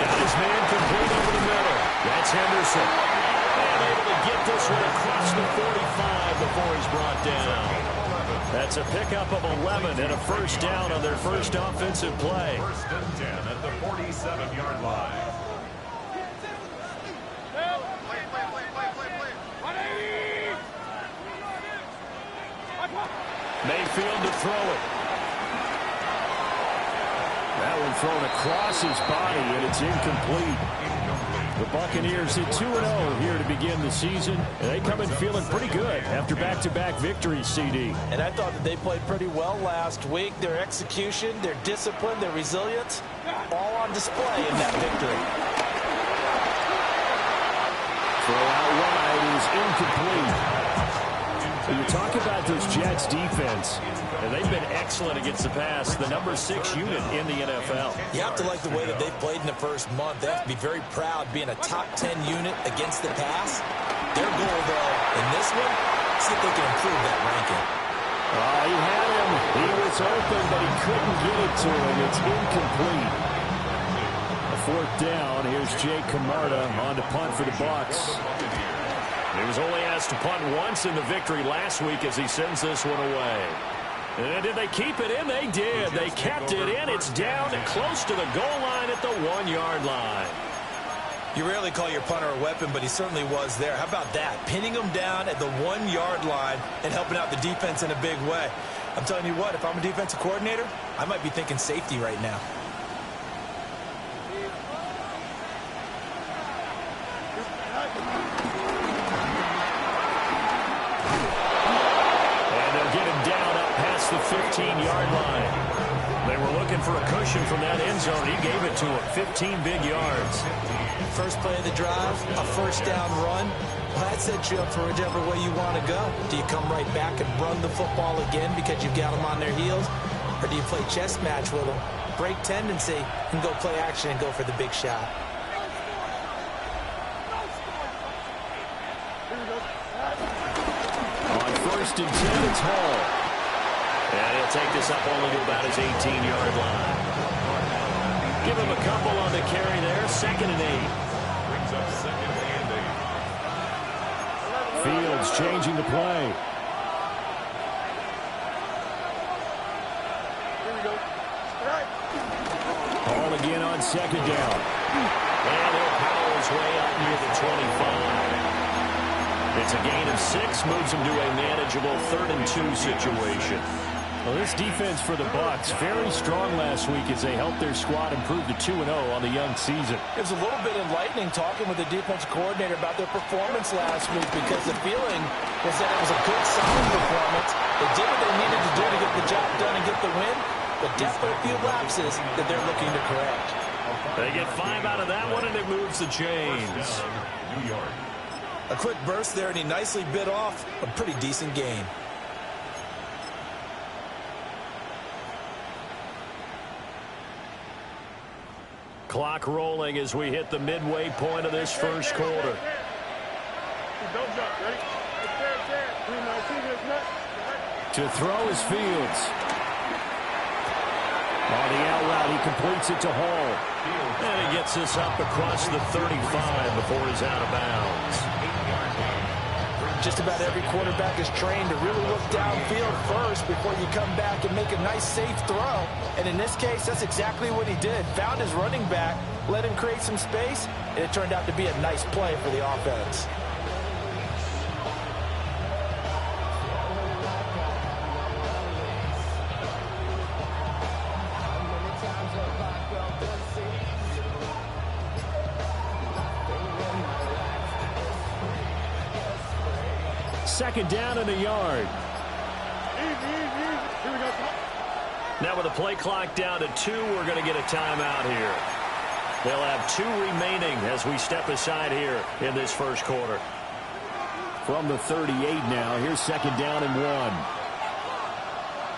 Got his man complete over the middle. That's Henderson. And able to get this one across the 45 before he's brought down. That's a pickup of 11 and a first down on their first offensive play. First and 10 at the 47-yard line. Mayfield to throw it. That one thrown across his body, and it's incomplete. The Buccaneers hit 2-0 here to begin the season, and they come in feeling pretty good after back-to-back victories, CD. And I thought that they played pretty well last week. Their execution, their discipline, their resilience, all on display in that victory. Throw out wide is incomplete. When you talk about this Jets defense, and they've been excellent against the pass, the number 6 unit in the NFL. You have to like the way that they've played in the first month. They have to be very proud being a top 10 unit against the pass. Their goal, though, in this one, see if they can improve that ranking. Oh, he had him. He was open, but he couldn't get it to him. It's incomplete. A fourth down. Here's Jake Camarda on to punt for the BUCS. He was only asked to punt once in the victory last week as he sends this one away. And did they keep it in? They did. They kept it in. It's down and close to the goal line at the 1-yard line. You rarely call your punter a weapon, but he certainly was there. How about that? Pinning him down at the 1-yard line and helping out the defense in a big way. I'm telling you what, if I'm a defensive coordinator, I might be thinking safety right now. The 15-yard line. They were looking for a cushion from that end zone. He gave it to him. 15 big yards. First play of the drive, a first down run. Well, that sets you up for whichever way you want to go. Do you come right back and run the football again because you've got them on their heels? Or do you play chess match with them, break tendency, and go play action and go for the big shot? On first and 10, it's Hall. And he'll take this up only to about his 18-yard line. Give him a couple on the carry there. 2nd and 8. Brings up 2nd and 8. Fields changing the play. Here we go. Ball again on 2nd down. And he'll power his way up near the 25. It's a gain of 6. Moves him to a manageable 3rd and 2 situation. Well, this defense for the BUCS very strong last week as they helped their squad improve to 2-0 on the young season. It was a little bit enlightening talking with the defensive coordinator about their performance last week because the feeling was that it was a good, solid performance. They did what they needed to do to get the job done and get the win, but definitely a few lapses that they're looking to correct. They get 5 out of that one, and it moves the chains. New York. A quick burst there, and he nicely bit off a pretty decent gain. Clock rolling as we hit the midway point of this first quarter. Don't jump. Ready? To throw is Fields. On the out route, he completes it to Hall. And he gets this up across the 35 before he's out of bounds. Just about every quarterback is trained to really look downfield first before you come back and make a nice, safe throw. And in this case, that's exactly what he did. Found his running back, let him create some space, and it turned out to be a nice play for the offense. Second down in the yard. Here we go. Now with the play clock down to 2, we're going to get a timeout here. They'll have 2 remaining as we step aside here in this first quarter. From the 38 now, here's second down and 1.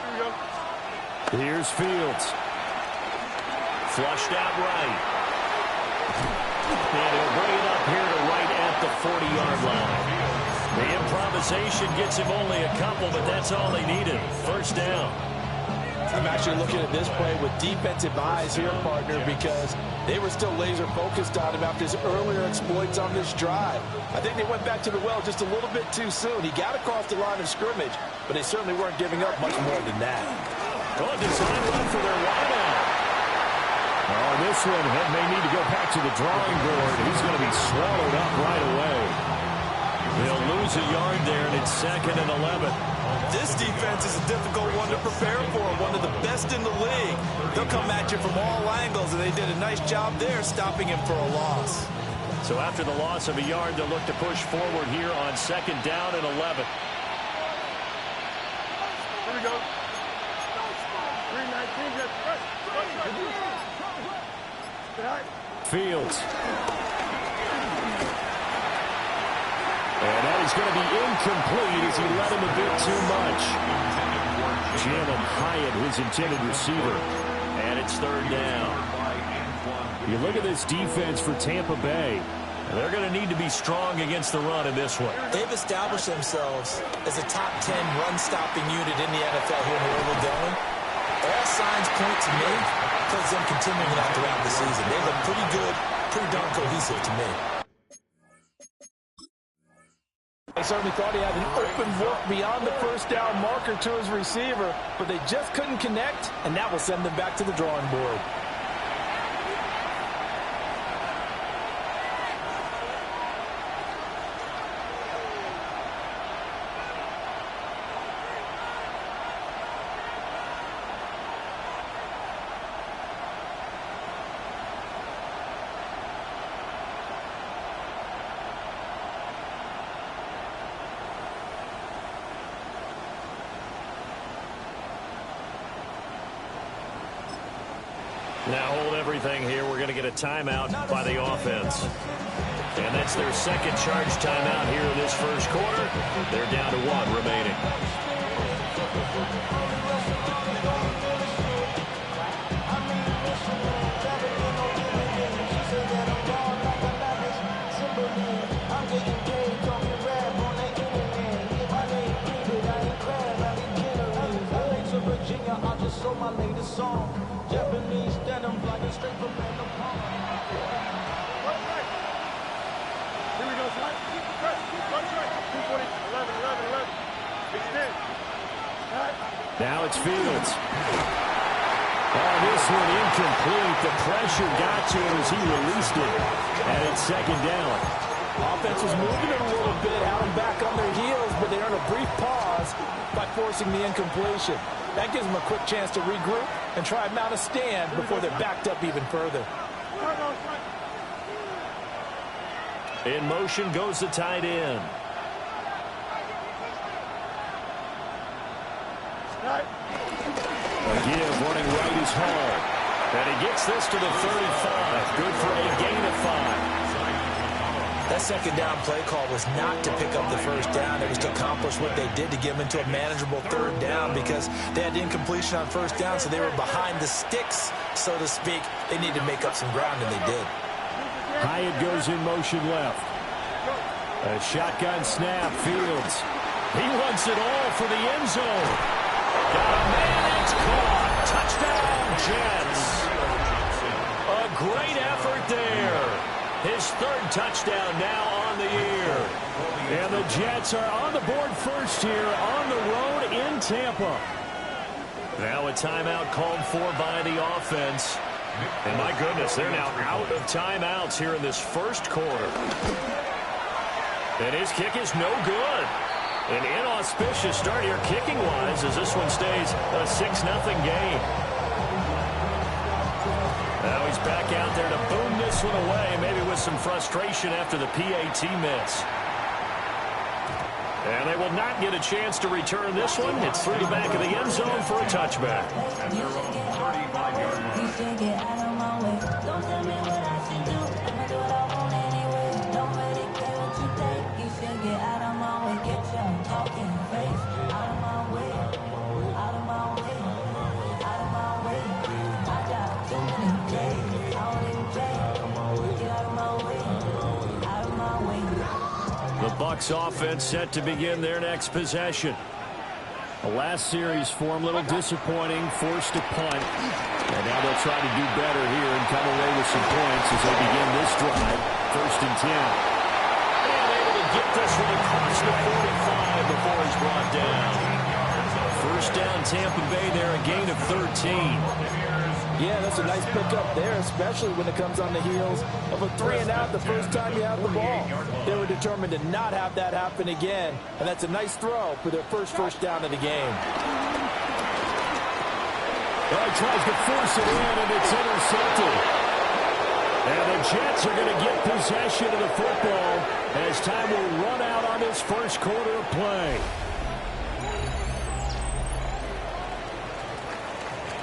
Here we go. Here's Fields. Flushed out right. And he'll bring it up here to right at the 40-yard line. The improvisation gets him only a couple, but that's all he needed. First down. I'm actually looking at this play with defensive eyes here, partner, because they were still laser focused on him after his earlier exploits on this drive. I think they went back to the well just a little bit too soon. He got across the line of scrimmage, but they certainly weren't giving up much more than that. Good design run for their wideout. Oh, this one may need to go back to the drawing board. He's going to be swallowed up right away. They'll lose a yard there, and it's 2nd and 11. This defense is a difficult one to prepare for, one of the best in the league. They'll come at you from all angles, and they did a nice job there stopping him for a loss. So after the loss of a yard, they'll look to push forward here on 2nd down and 11. Here we go. 319, just rush. Fields. And that is going to be incomplete as he let him a bit too much. Jalen Hyatt, his intended receiver. And it's 3rd down. You look at this defense for Tampa Bay. They're going to need to be strong against the run in this one. They've established themselves as a top 10 run-stopping unit in the NFL here where we're going. All signs point to me towards them continuing that throughout the season. They look pretty good, pretty darn cohesive to me. They certainly thought he had an open look beyond the 1st down marker to his receiver, but they just couldn't connect, and that will send them back to the drawing board. Now hold everything here. We're going to get a timeout by the offense. And that's their 2nd charge timeout here in this 1st quarter. They're down to 1 remaining. I just sold my latest song. Japanese denim flying straight from Random Palm. Here we go, son. Keep the press. Keep right. 240, 11, 11, 11. Extend. Now it's Fields. Oh, this one incomplete. The pressure got to him as he released it. And it's 2nd down. Offense was moving it a little bit, had them back on their heels, but they earned a brief pause by forcing the incompletion. That gives them a quick chance to regroup and try and mount a stand before they're backed up even further. In motion goes the tight end. A give running right is Hall. And he gets this to the 35. Good for a gain of 5. That 2nd down play call was not to pick up the 1st down. It was to accomplish what they did to get them into a manageable 3rd down because they had incompletion on 1st down, so they were behind the sticks, so to speak. They needed to make up some ground, and they did. Hyatt goes in motion left. A shotgun snap. Fields. He wants it all for the end zone. Got a man. It's caught. Touchdown, Jets. A great effort there. His 3rd touchdown now on the year. And the Jets are on the board first here on the road in Tampa. Now a timeout called for by the offense. And my goodness, they're now out of timeouts here in this 1st quarter. And his kick is no good. An inauspicious start here kicking-wise as this one stays a 6-0 game. Now he's back out there to boom this one away, maybe with some frustration after the PAT miss. And they will not get a chance to return this one. It's through the back of the end zone for a touchback. And their own 35-yard The BUCS offense set to begin their next possession. The last series for him, a little disappointing, forced a punt. And now they'll try to do better here and come away with some points as they begin this drive. 1st and 10. And able to get this one across the 45 before he's brought down. 1st down, Tampa Bay there, a gain of 13. Yeah, that's a nice pickup there, especially when it comes on the heels of a 3-and-out the first time you have the ball. They were determined to not have that happen again, and that's a nice throw for their first down of the game. Well, he tries to force it in, and it's intercepted. And the Jets are going to get possession of the football as time will run out on this first quarter of play.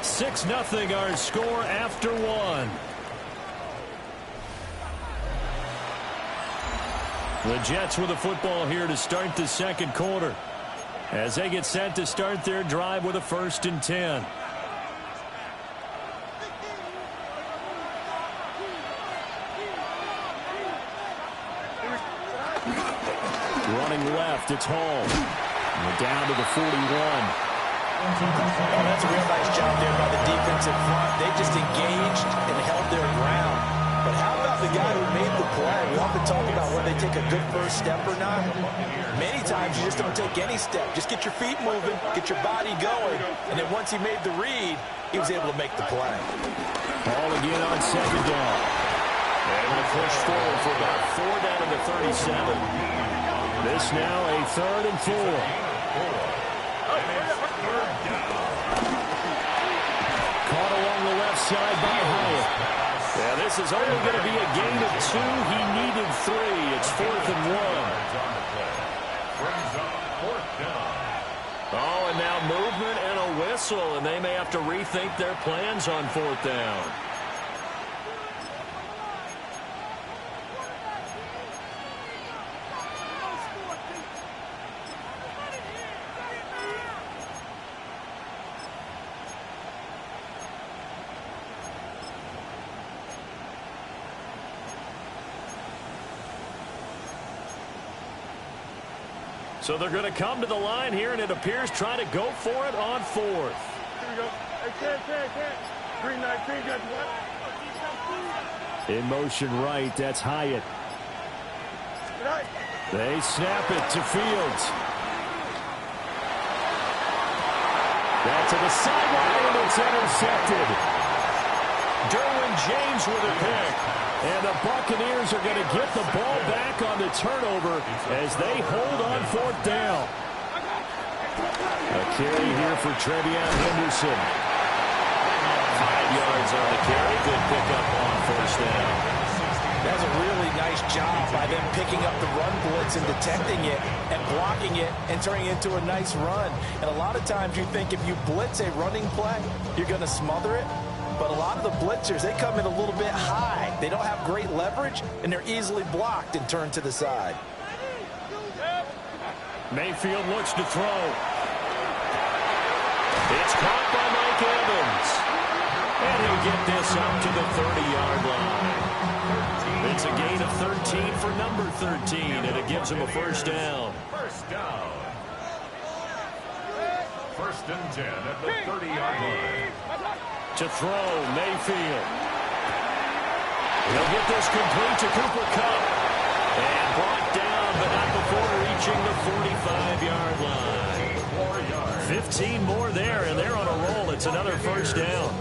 6-0 our score after one. The Jets with the football here to start the second quarter as they get set to start their drive with a 1st and 10. Running left, it's Hall. Down to the 41. Oh, that's a real nice job there by the defensive front. They just engaged and held their ground. But how about the guy who made the play? We often talk about whether they take a good first step or not. Many times you just don't take any step. Just get your feet moving, get your body going. And then once he made the read, he was able to make the play. Ball again on 2nd down. And going to push forward for about 4 down to the 37. This now a 3rd and 4. Caught along the left side by Hyatt. Yeah, this is only going to be a gain of 2. He needed 3. It's 4th and 1. Oh, and now movement and a whistle, and they may have to rethink their plans on 4th down. So they're going to come to the line here, and it appears trying to go for it on 4th. Here we go. Hey, 10. 319, got what? In motion right, that's Hyatt. They snap it to Fields. Back to the sideline, and it's intercepted. Derwin James with a pick. And the Buccaneers are going to get the ball back on the turnover as they hold on 4th down. A carry here for Trevion Henderson. 5 yards on the carry. Good pickup on 1st down. That's a really nice job by them picking up the run blitz and detecting it and blocking it and turning it into a nice run. And a lot of times you think if you blitz a running play, you're going to smother it. But a lot of the blitzers, they come in a little bit high. They don't have great leverage, and they're easily blocked and turned to the side. Mayfield looks to throw. It's caught by Mike Evans. And he'll get this up to the 30-yard line. It's a gain of 13 for number 13, and it gives him a 1st down. 1st down. 1st and 10 at the 30-yard line. To throw, Mayfield. He'll get this complete to Cooper Kupp. And brought down, but not before reaching the 45-yard line. 15 more there, and they're on a roll. It's another 1st down.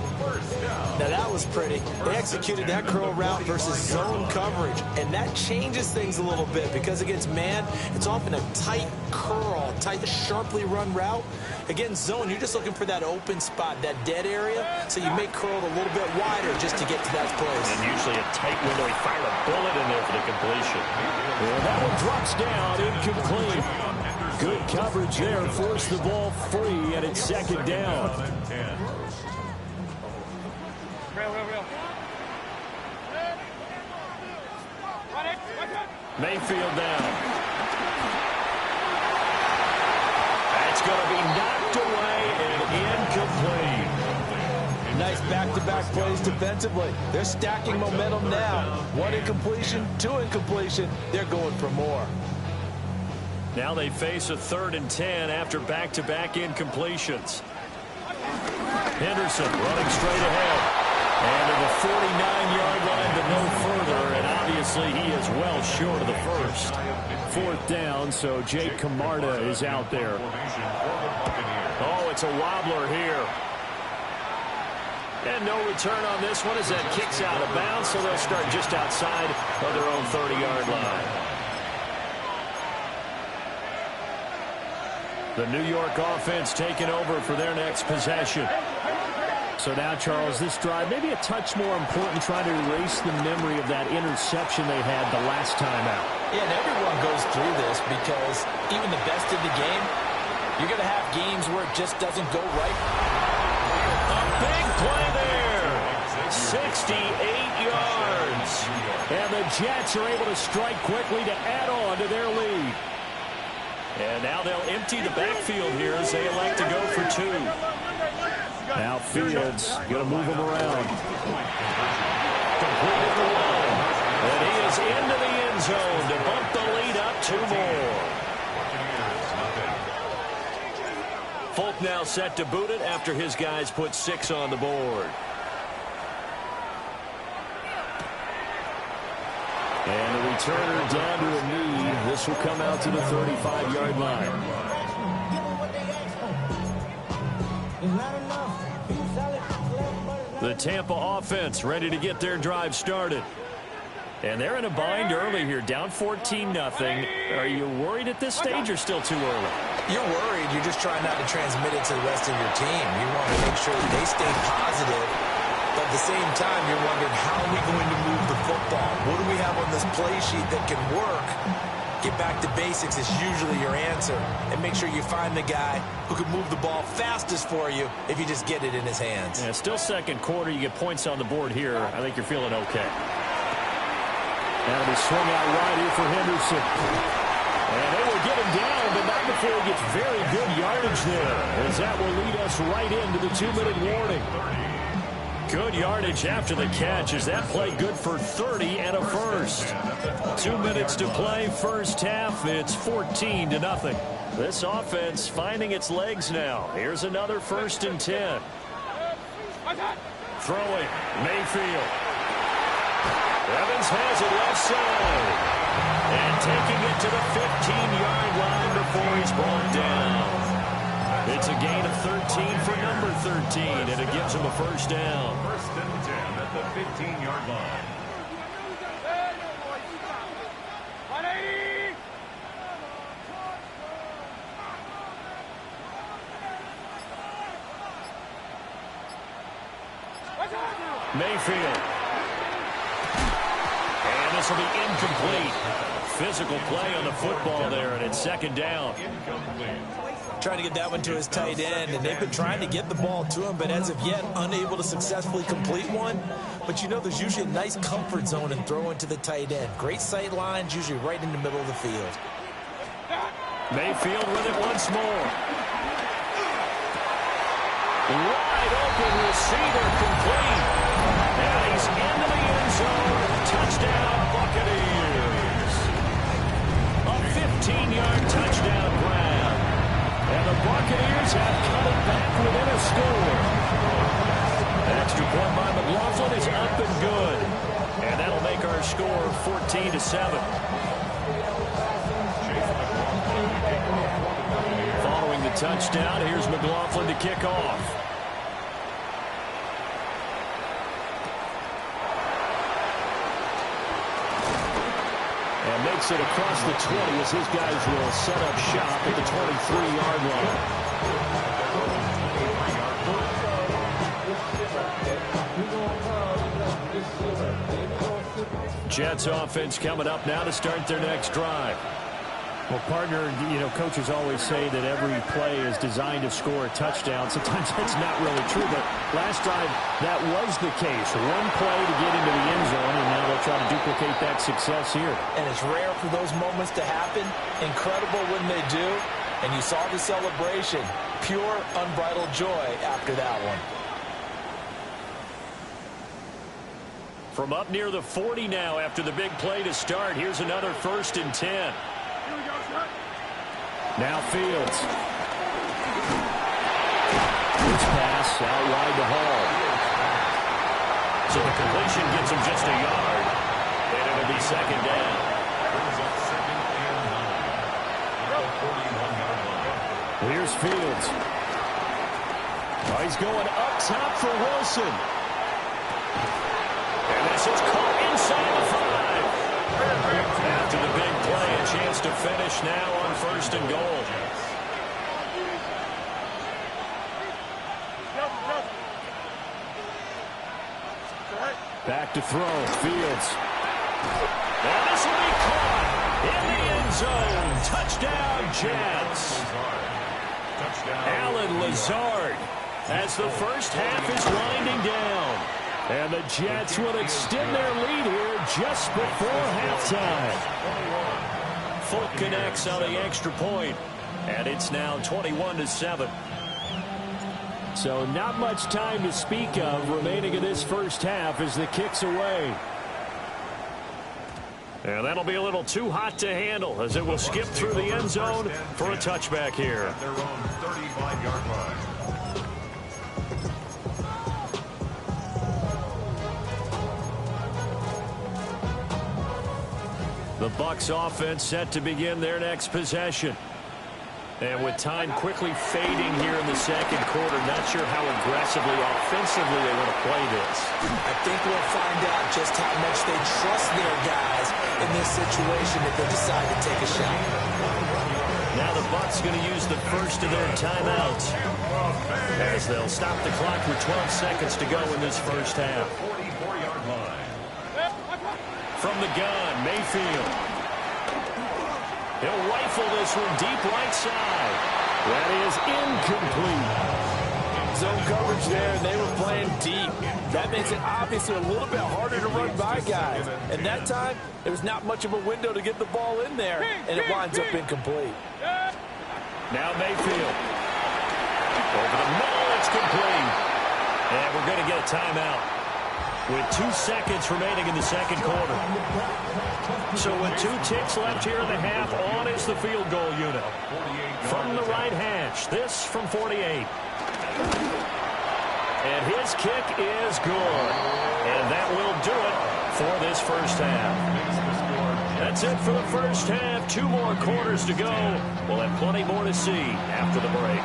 Now that was pretty. They executed that curl route versus zone coverage, and that changes things a little bit because against man, it's often a tight curl, tight, sharply run route. Against zone, you're just looking for that open spot, that dead area, so you make curl a little bit wider just to get to that place. And usually a tight window. He fired a bullet in there for the completion. Well, that one drops down, incomplete. Good coverage there, forced the ball free, and it's 2nd down. Mayfield down. That's going to be knocked away and incomplete. Nice back-to-back plays defensively. They're stacking momentum now. 1 incompletion, 2 incompletion. They're going for more. Now they face a 3rd and 10 after back-to-back incompletions. Henderson running straight ahead. And to the 49-yard line, but no further. And obviously he is well short of the first. 4th down, so Jay Camarda is out there. Oh, it's a wobbler here. And no return on this one as that kicks out of bounds, so they'll start just outside of their own 30-yard line. The New York offense taking over for their next possession. So now, Charles, this drive maybe a touch more important, trying to erase the memory of that interception they had the last time out. Yeah, and everyone goes through this because even the best in the game, you're going to have games where it just doesn't go right. A big play there. 68 yards. And the Jets are able to strike quickly to add on to their lead. And now they'll empty the backfield here as they elect to go for 2. Now Fields going to move him around. Completed the one. And he is into the end zone to bump the lead up 2 more. Folk now set to boot it after his guys put 6 on the board. And the returner down to a knee. This will come out to the 35-yard line. The Tampa offense ready to get their drive started. And they're in a bind early here, down 14-0. Are you worried at this stage or still too early? You're worried. You're just trying not to transmit it to the rest of your team. You want to make sure that they stay positive. But at the same time, you're wondering, how are we going to move the football? What do we have on this play sheet that can work? Get back to basics is usually your answer. And make sure you find the guy who can move the ball fastest for you if you just get it in his hands. Yeah, still second quarter. You get points on the board here. I think you're feeling okay. That'll be swung out right here for Henderson. And they will get him down, but not before he gets very good yardage there, as that will lead us right into the 2-minute warning. Good yardage after the catch. Is that play good for 30 and a first? 2 minutes to play, first half. It's 14-0. This offense finding its legs now. Here's another 1st and 10. Throwing, Mayfield. Evans has it left side. And taking it to the 15-yard line before he's brought down. It's a gain of 13 for number 13, and it gives him a first down. 1st and 10 at the 15-yard line. Mayfield. And this will be incomplete. Physical play on the football there, and it's 2nd down. Trying to get that one to his tight end, and they've been trying to get the ball to him, but as of yet, unable to successfully complete one. But you know, there's usually a nice comfort zone in throwing to the tight end. Great sight lines, usually right in the middle of the field. Mayfield with it once more. Wide open receiver, complete. And he's into the end zone. Touchdown, Buccaneers. A 15-yard touchdown grab. And the Buccaneers have coming back within a score. Extra point by McLaughlin is up and good. And that'll make our score 14-7. Following the touchdown, here's McLaughlin to kick off. And makes it across the 20 as his guys will set up shop at the 23-yard line. Jets offense coming up now to start their next drive. Well, partner, you know, coaches always say that every play is designed to score a touchdown. Sometimes that's not really true, but last drive, that was the case. One play to get into the end zone, and now they'll try to duplicate that success here. And it's rare for those moments to happen. Incredible when they do. And you saw the celebration. Pure, unbridled joy after that one. From up near the 40 now after the big play to start, here's another 1st and 10. Now Fields. This pass out wide to Hall. So the completion gets him just a yard, and it'll be second down. Here's Fields. Oh, he's going up top for Wilson. And this is caught inside the 5. After the big play, a chance to finish now on 1st and goal. Back to throw. Fields. And this will be caught in the end zone. Touchdown, Jets. Alan Lazard, as the first half is winding down. And the Jets will extend their lead here just before halftime. Fulk connects on the extra point, and it's now 21-7. So not much time to speak of remaining in this first half as the kick's away. And that'll be a little too hot to handle as it will skip through the end zone for a touchback here. At their own 35-yard line. The BUCS offense set to begin their next possession. And with time quickly fading here in the second quarter, not sure how aggressively, offensively they want to play this. I think we'll find out just how much they trust their guys in this situation if they decide to take a shot. Now the BUCS going to use the first of their timeouts as they'll stop the clock with 12 seconds to go in this first half. 44-yard line. From the gun, Mayfield. He'll rifle this one deep right side. That is incomplete. Zone coverage there, and they were playing deep. That makes it obviously a little bit harder to run by guys. And that time, there was not much of a window to get the ball in there, and it winds up incomplete. Now Mayfield. Over the middle, it's complete. And we're going to get a timeout with 2 seconds remaining in the second quarter. So with 2 ticks left here in the half, on is the field goal unit. From the right hash, this from 48. And his kick is good. And that will do it for this first half. That's it for the first half. 2 more quarters to go. We'll have plenty more to see after the break.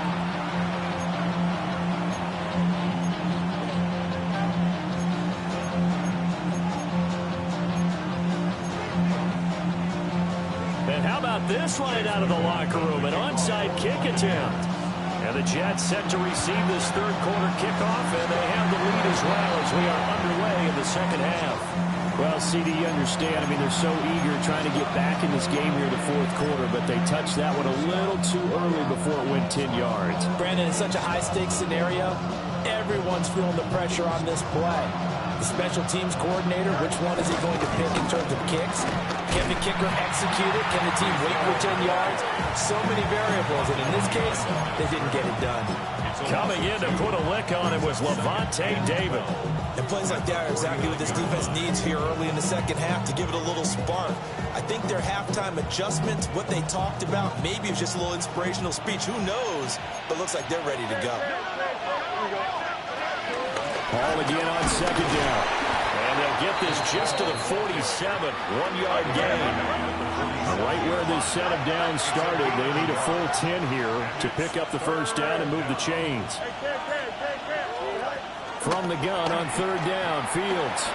This line out of the locker room, an onside kick attempt. And the Jets set to receive this third quarter kickoff, and they have the lead as well as we are underway in the second half. Well, CD, you understand. I mean, they're so eager trying to get back in this game here in the fourth quarter, but they touched that one a little too early before it went 10 yards. Brandon, in such a high-stakes scenario, everyone's feeling the pressure on this play. The special teams coordinator, which one is he going to pick in terms of kicks? Can the kicker execute it? Can the team wait for 10 yards? So many variables, and in this case, they didn't get it done. Coming in to put a lick on it was Levante David. And plays like that are exactly what this defense needs here early in the second half to give it a little spark. I think their halftime adjustments, what they talked about, maybe it was just a little inspirational speech. Who knows? But looks like they're ready to go. Ball again on second down. And they'll get this just to the 47, 1-yard gain. Right where this set of downs started, they need a full 10 here to pick up the first down and move the chains. From the gun on third down, Fields.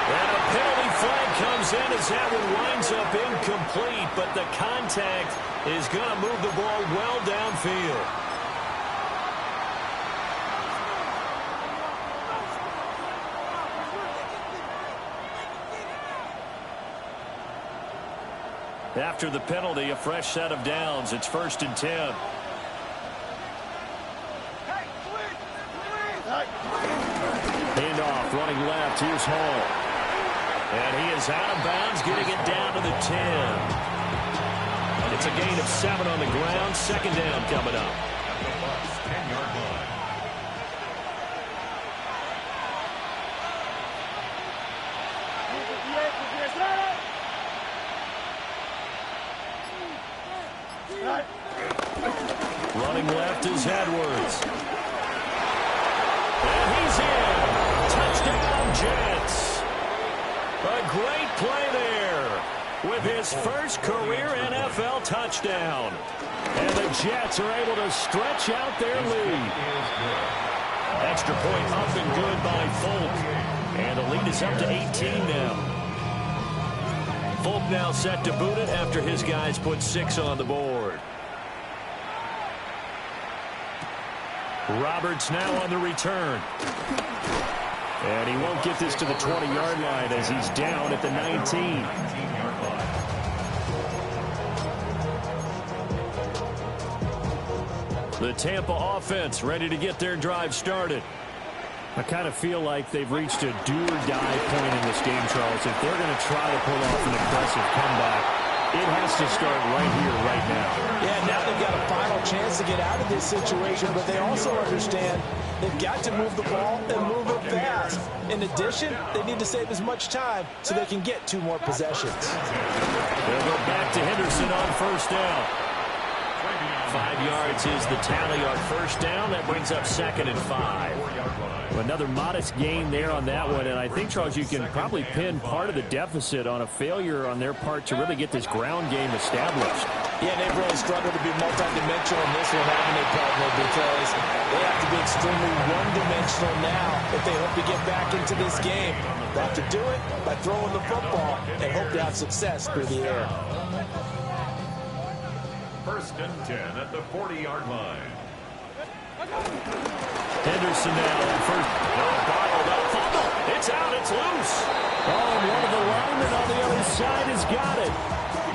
And a penalty flag comes in as that one winds up incomplete, but the contact is going to move the ball well downfield. After the penalty, a fresh set of downs. It's 1st and 10. Handoff, running left. Here's Hall. And he is out of bounds, getting it down to the 10. It's a gain of 7 on the ground. Second down coming up. The BUCS 10-yard line. Running left is Edwards. And he's in. Touchdown, Jets. A great play there with his first career NFL touchdown. And the Jets are able to stretch out their lead. Extra point up and good by Folk. And the lead is up to 18 now. Folk now set to boot it after his guys put 6 on the board. Roberts now on the return. And he won't get this to the 20-yard line as he's down at the 19. The Tampa offense ready to get their drive started. I kind of feel like they've reached a do-or-die point in this game, Charles. If they're going to try to pull off an impressive comeback, it has to start right here, right now. Yeah, now they've got a final chance to get out of this situation, but they also understand they've got to move the ball and move it fast. In addition, they need to save as much time so they can get 2 more possessions. They'll go back to Henderson on first down. 5 yards is the tally on first down. That brings up 2nd and 5. Another modest gain there on that one, and I think, Charles, you can probably pin part of the deficit on a failure on their part to really get this ground game established. Yeah, they've really struggled to be multidimensional in this one, haven't they, partner? Because they have to be extremely one-dimensional now if they hope to get back into this game. They have to do it by throwing the football and hope to have success through the air. 1st and 10 at the 40-yard line. Henderson now on first. Bottled up fumble. It's out. It's loose. Oh, and one of the linemen on the other side has got it.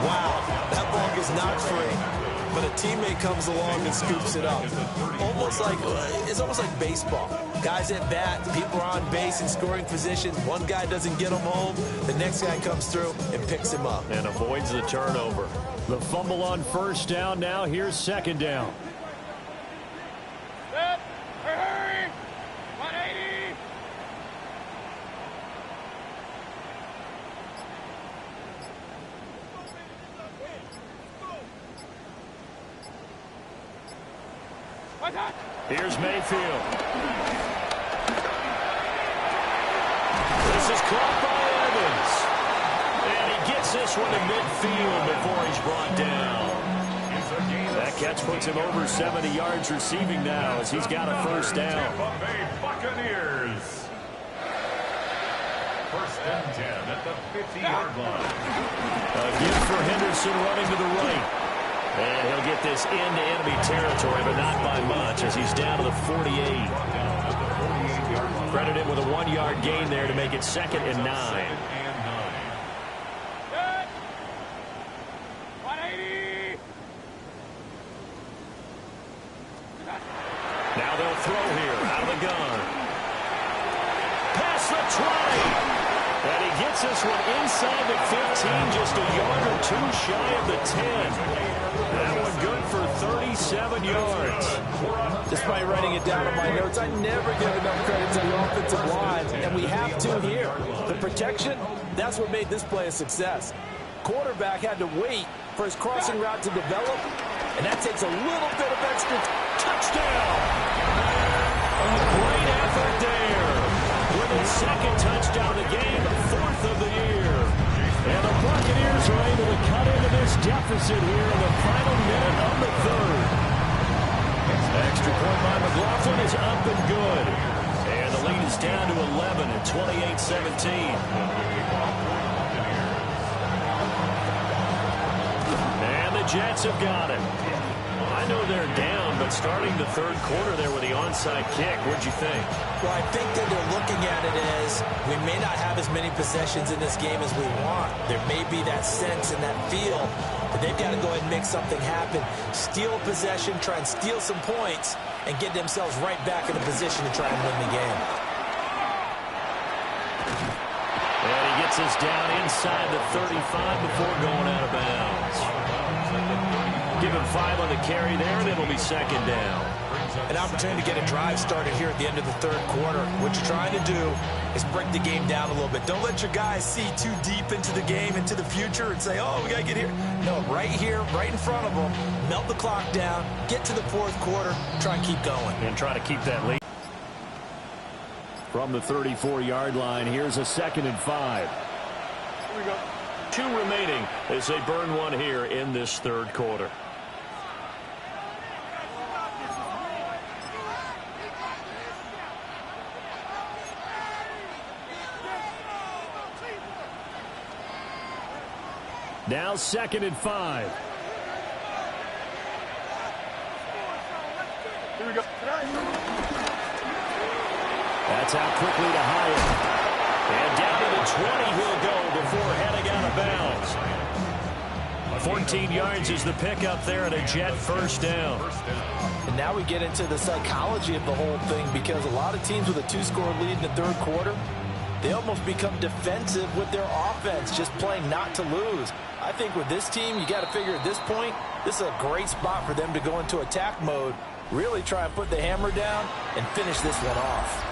Wow, that ball is not free, but a teammate comes along and scoops it up. It's almost like baseball. Guys at bat, people are on base in scoring position. One guy doesn't get him home, the next guy comes through and picks him up. And avoids the turnover. The fumble on first down now. Here's 2nd down. Set. Hurry. 180. Here's Mayfield. This is caught by Evans. And he gets this one to midfield before he's brought down. That catch puts him over 70 yards receiving now as he's got a first down. Tampa Bay Buccaneers. 1st and 10 at the 50-yard line. A gift for Henderson running to the right. And he'll get this into enemy territory, but not by much as he's down to the 48. Credit him with a 1-yard gain there to make it 2nd and 9. Now they'll throw here out of the gun. Past the 20. And he gets this one inside the 15, just a yard or 2 shy of the 10. That one good for 37 yards. Despite writing it down on my notes, I never give enough credit to the offensive line, and we have to here. The protection, that's what made this play a success. Quarterback had to wait for his crossing route to develop, and that takes a little bit of extra touchdown. A great effort there. With his 2nd touchdown of the game, 4th of the year. And the Buccaneers are able to cut into this deficit here in the final minute of the 3rd. Extra point by McLaughlin is up and good. And the lead is down to 11 at 28-17. And the Jets have got it. I know they're down, but starting the 3rd quarter there with the onside kick, what'd you think? Well, I think that they're looking at it as we may not have as many possessions in this game as we want. There may be that sense and that feel, but they've got to go ahead and make something happen. Steal possession, try and steal some points, and get themselves right back in a position to try and win the game. And he gets us down inside the 35 before going out of bounds. Give him 5 on the carry there, and it'll be second down. An opportunity to get a drive started here at the end of the third quarter. What you're trying to do is break the game down a little bit. Don't let your guys see too deep into the game, into the future, and say, oh, we got to get here. No, right here, right in front of them, melt the clock down, get to the fourth quarter, try and keep going. And try to keep that lead. From the 34-yard line, here's a 2nd and 5. Here we go. 2 remaining as they burn one here in this third quarter. Now 2nd and 5. Here we go. That's out quickly to Hyatt. And down to the 20 he'll go before heading out of bounds. 14 yards is the pickup there and a Jet first down. And now we get into the psychology of the whole thing, because a lot of teams with a 2-score lead in the third quarter, they almost become defensive with their offense, just playing not to lose. I think with this team, you got to figure at this point, this is a great spot for them to go into attack mode, really try and put the hammer down and finish this one off.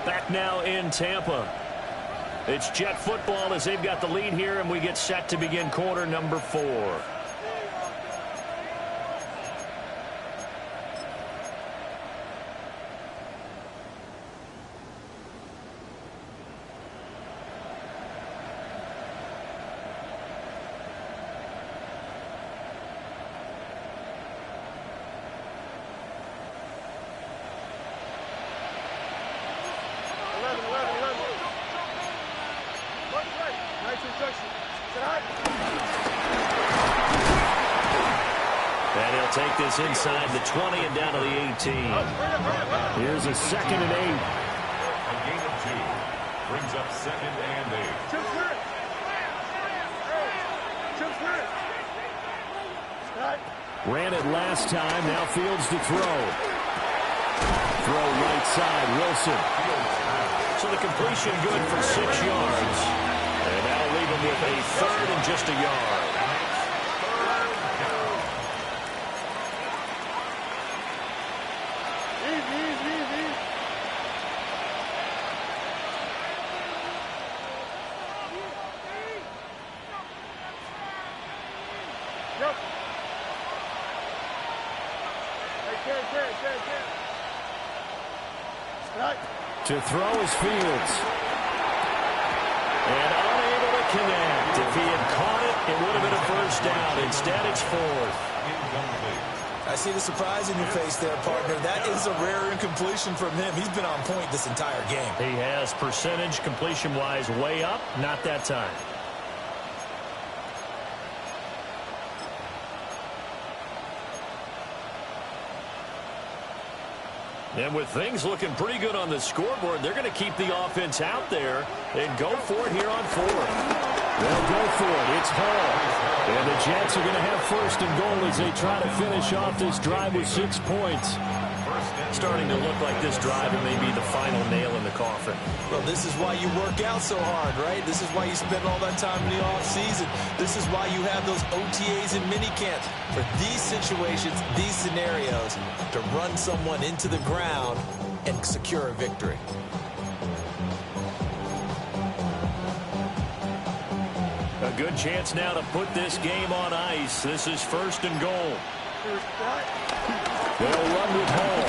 Back now in Tampa. It's Jet football as they've got the lead here, and we get set to begin quarter number 4. And he'll take this inside the 20 and down to the 18. Here's a 2nd and 8. A gain of 2 brings up 2nd and 8. Ran it last time. Now Fields to throw. Throw right side. Wilson. So the completion good for 6 yards. And that'll leave him with a 3rd and just a yard. To throw is Fields. And unable to connect. If he had caught it, it would have been a first down. Instead, it's 4th. I see the surprise in your face there, partner. That is a rare incompletion from him. He's been on point this entire game. He has percentage completion-wise way up. Not that time. And with things looking pretty good on the scoreboard, they're going to keep the offense out there and go for it here on 4th. They'll go for it. It's Hall. And the Jets are going to have 1st and goal as they try to finish off this drive with 6 points. Starting to look like this drive may be the final nail in the coffin. Well, this is why you work out so hard, right? This is why you spend all that time in the offseason. This is why you have those OTAs and mini camps. For these situations, these scenarios, to run someone into the ground and secure a victory. A good chance now to put this game on ice. This is 1st and goal. They'll run with Hall.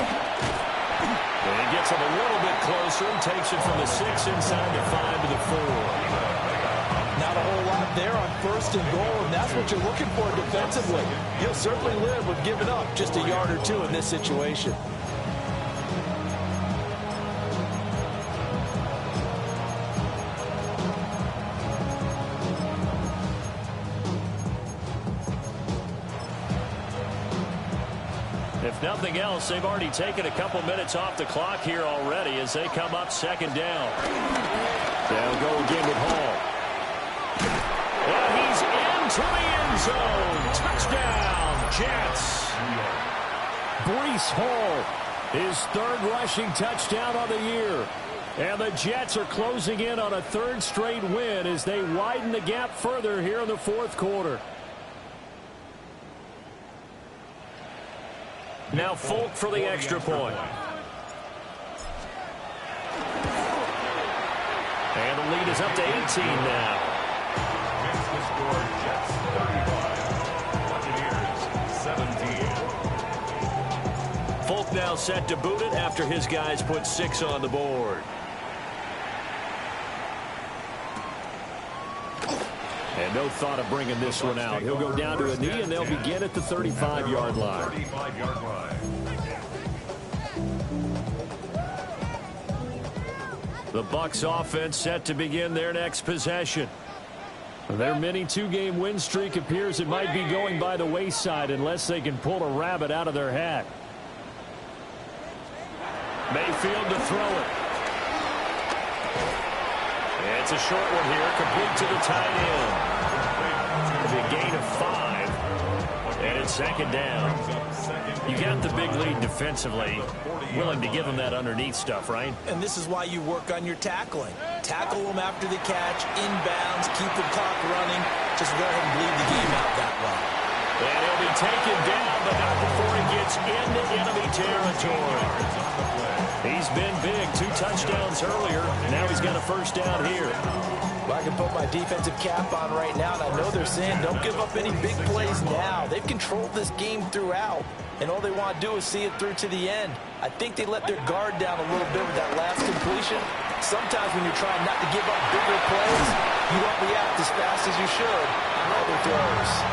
And he gets him a little bit closer and takes it from the 6 inside the 5 to the 4. Not a whole lot there on 1st and goal, and that's what you're looking for defensively. You'll certainly live with giving up just a yard or 2 in this situation. If nothing else, they've already taken a couple minutes off the clock here already as they come up 2nd down. They'll go again with Hall. And he's into the end zone. Touchdown, Jets. Breece Hall, his 3rd rushing touchdown of the year. And the Jets are closing in on a 3rd straight win as they widen the gap further here in the 4th quarter. Now Folk for the extra point. And the lead is up to 18 now. Makes the score Jets 35. Buccaneers 17. Folk now set to boot it after his guys put 6 on the board. And no thought of bringing this one out. He'll go down to a knee, and they'll begin at the 35-yard line. 35-yard line. The BUCS offense set to begin their next possession. Their mini 2-game win streak appears it might be going by the wayside unless they can pull a rabbit out of their hat. Mayfield to throw it. It's a short one here, complete to the tight end. It'll be a gain of 5, and it's second down. You got the big lead defensively. Willing to give them that underneath stuff, right? And this is why you work on your tackling. Tackle them after the catch, inbounds, keep the clock running. Just go ahead and bleed the game out that way. And he'll be taken down, but not before he gets into enemy territory. He's been big. 2 touchdowns earlier. Now he's got a first down here. Well, I can put my defensive cap on right now, and I know they're saying don't give up any big plays now. They've controlled this game throughout, and all they want to do is see it through to the end. I think they let their guard down a little bit with that last completion. Sometimes when you're trying not to give up bigger plays, you don't react as fast as you should on other throws.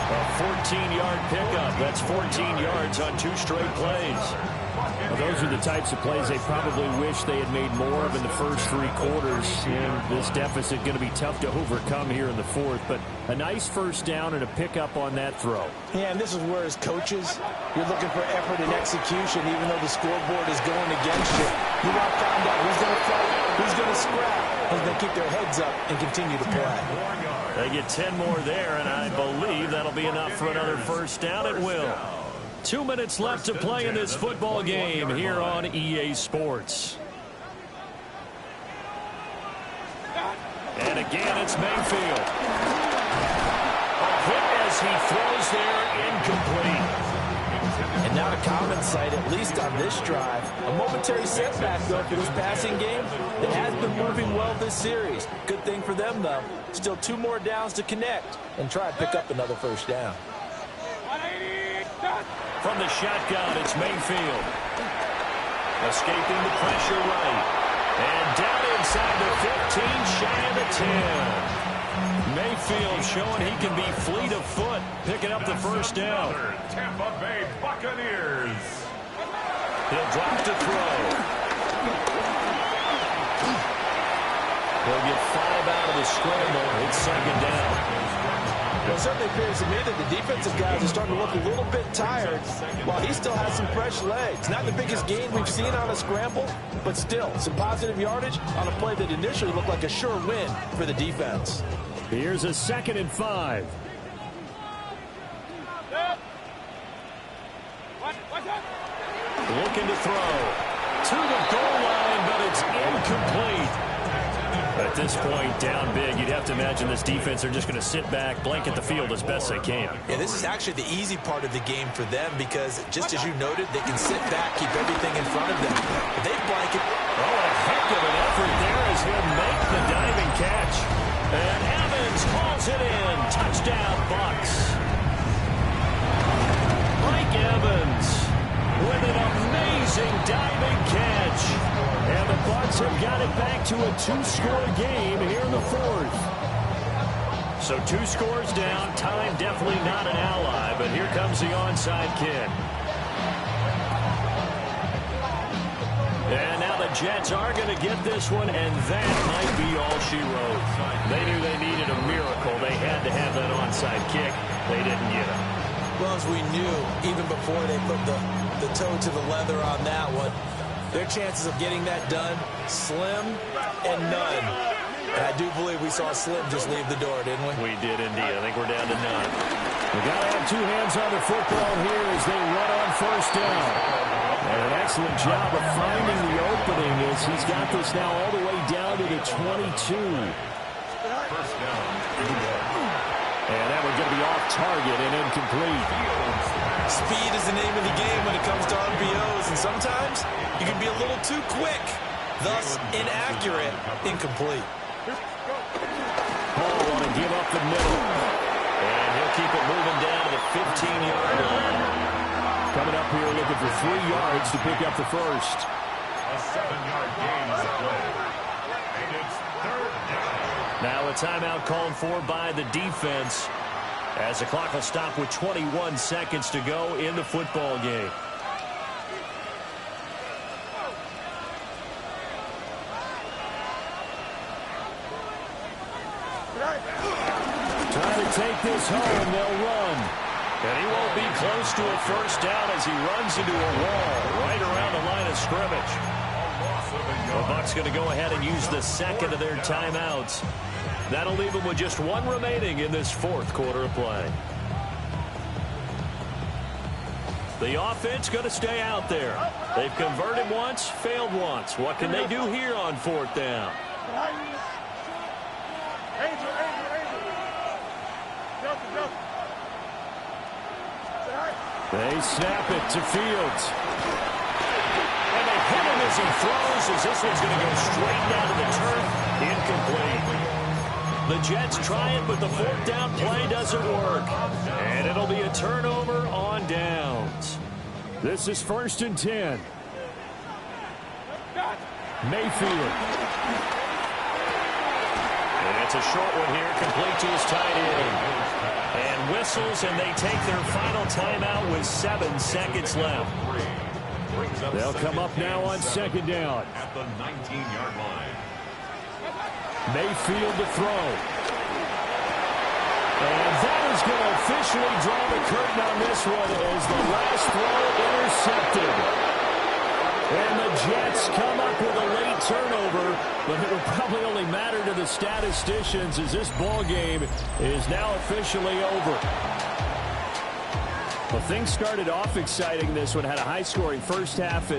A 14-yard pickup. That's 14 yards on 2 straight plays. Well, those are the types of plays they probably wish they had made more of in the first 3 quarters. And this deficit going to be tough to overcome here in the 4th. But a nice first down and a pickup on that throw. Yeah, and this is where, as coaches, you're looking for effort and execution, even though the scoreboard is going against you. You want to find out who's going to fight, who's going to scrap, who's going to keep their heads up and continue to play. They get 10 more there, and I believe that'll be enough for another first down. It will. 2 minutes left to play in this football game here on EA Sports. And again, it's Mayfield. A hit as he throws there, incomplete. And not a common sight, at least on this drive. A momentary setback, though, for this passing game. It has been moving well this series. Good thing for them, though. Still 2 more downs to connect and try and pick up another first down. From the shotgun, it's Mayfield. Escaping the pressure right. And down inside the 15, shy of the 10. Mayfield showing he can be fleet of foot, picking up the first down. Tampa Bay Buccaneers. He'll drop to throw. He'll get 5 out of the scramble. It's second down. Well, it certainly appears to me that the defensive guys are starting to look a little bit tired while he still has some fresh legs. Not the biggest gain we've seen on a scramble, but still some positive yardage on a play that initially looked like a sure win for the defense. Here's a 2nd and 5. Looking to throw. To the goal line, but it's incomplete. At this point, down big, you'd have to imagine this defense are just going to sit back, blanket the field as best they can. Yeah, this is actually the easy part of the game for them because, just as you noted, they can sit back, keep everything in front of them. But they blanket. Oh, a heck of an effort there as he'll make the diving catch. And Evans calls it in. Touchdown, Bucks. Mike Evans with an amazing diving catch. And the Bucks have got it back to a 2-score game here in the 4th. So 2 scores down. Time definitely not an ally, but here comes the onside kick. And now the Jets are going to get this one, and that might be all she wrote. They knew they needed a miracle. They had to have that onside kick. They didn't get it. Well, as we knew, even before they put the toe to the leather on that one, their chances of getting that done, slim and none. And I do believe we saw Slim just leave the door, didn't we? We did indeed. I think we're down to none. We got to have 2 hands on the football here as they run on first down. And an excellent job of finding the opening as he's got this now all the way down to the 22. First down. And that one's going to be off target and incomplete. Speed is the name of the game when it comes to RPOs, and sometimes you can be a little too quick, thus inaccurate, incomplete. Hall want to give up the middle. And he'll keep it moving down to the 15-yard line. Coming up here looking for 3 yards to pick up the first. A 7-yard gain on the play. And it's 3rd down. Now a timeout called for by the defense as the clock will stop with 21 seconds to go in the football game. Trying to take this home, they'll run. And he won't be close to a first down as he runs into a wall right around the line of scrimmage. The Bucs going to go ahead and use the second of their timeouts. That'll leave them with just 1 remaining in this 4th quarter of play. The offense going to stay out there. They've converted once, failed once. What can they do here on 4th down? They snap it to Fields. And they hit him as he throws, as this one's going to go straight down to the turf. Incomplete. The Jets try it, but the 4th down play doesn't work. And it'll be a turnover on downs. This is 1st and 10. Mayfield. And it's a short one here, complete to his tight end. And whistles, and they take their final timeout with 7 seconds left. They'll come up now on 2nd down. At the 19-yard line. Mayfield to throw. And that is going to officially draw the curtain on this one as the last throw intercepted. And the Jets come up with a late turnover, but it will probably only matter to the statisticians as this ball game is now officially over. Well, things started off exciting. This one had a high-scoring first half and